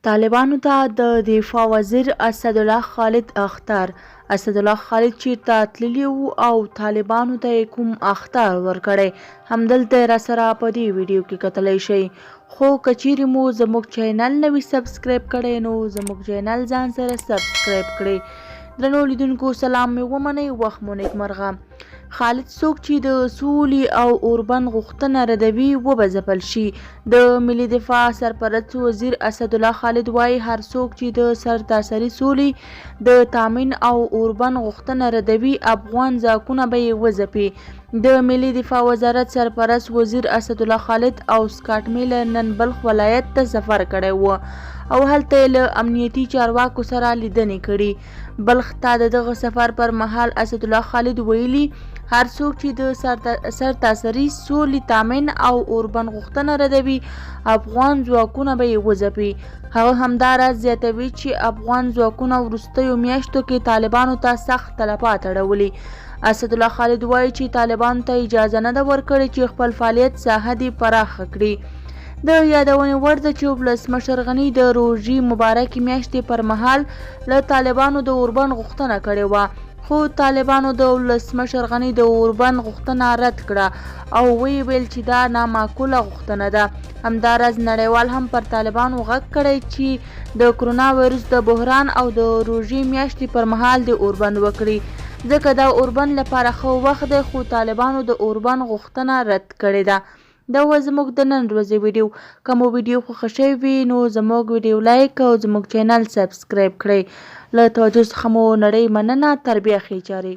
طالبانو ته د دفاع وزیر اسدالله خالد اخطار. اسدالله خالد چیرته تللی و او طالبانو ته کوم اخطار ورکړی همدلته راسره په دې ویډیو کې کتلی شئ. خو که چیرې مو زموږ چینل نه وي سبسکرایب کړی نو زموږ چینل ځان سره سبسکرایب کړئ. درنو لیدونکو سلام مې ومنئ، وخت مو نیکمرغه. خالد څوک چې د سولې او اوربند غوښتنه ردوي وبځپل شي. د ملي دفاع سرپرست وزیر اسدالله خالد وایي هر څوک چې د سرتاسري سولې د تامین او اوربند غوښتنه ردوي افغان ځواکونه به یې وځپي. د ملي دفاع وزارت سرپرست وزیر اسدالله خالد او سکاټ میلر نن بلخ ولایت ته سفر کړی و او هلته یې له امنیتي چارواکو سره لیدنې کړې. بلخ ته د دغه سفر پر مهال اسدالله خالد ویلي هر څوک چې د سرتاسري سولې تامین او اوربند غوښتنه ردوي افغان ځواکونه به یې وځپي. هغه همداراز زیاتوي چې افغان ځواکونه وروستیو میاشتو کې طالبانو ته سخت تلفات اړولي. اسدالله خالد وایي چې طالبانو ته اجازه نه ده ورکړې چې خپل فعالیت ساحه دې پراخه کړي. د یادونې وړ ده چې ولسمشر غني د روژې مبارکې میاشتې پر مهال له طالبانو د اوربند غوښتنه کړې وه، خو طالبانو د ولسمشر غني د اوربند غوښتنه رد کړه او ویې ویل چې دا نامعقوله غوښتنه ده. همداراز نړیوال هم پر طالبانو غږ کړی چې د کرونا وایرس د بحران او د روژې میاشتې پر مهال د اوربند وکړي، ځکه دا اوربند لپاره ښه وخت دی، خو طالبانو د اوربند غوښتنه رد کړې ده. دا و زموږ د نن ورځې ویډیو. که مو ویډیو خوښه شوې وي نو زموږ ویډیو لایک او زموږ چینل سبسکرایب کړئ. له توجه څخه مو نړۍ مننه. تر بیا ښې چارې.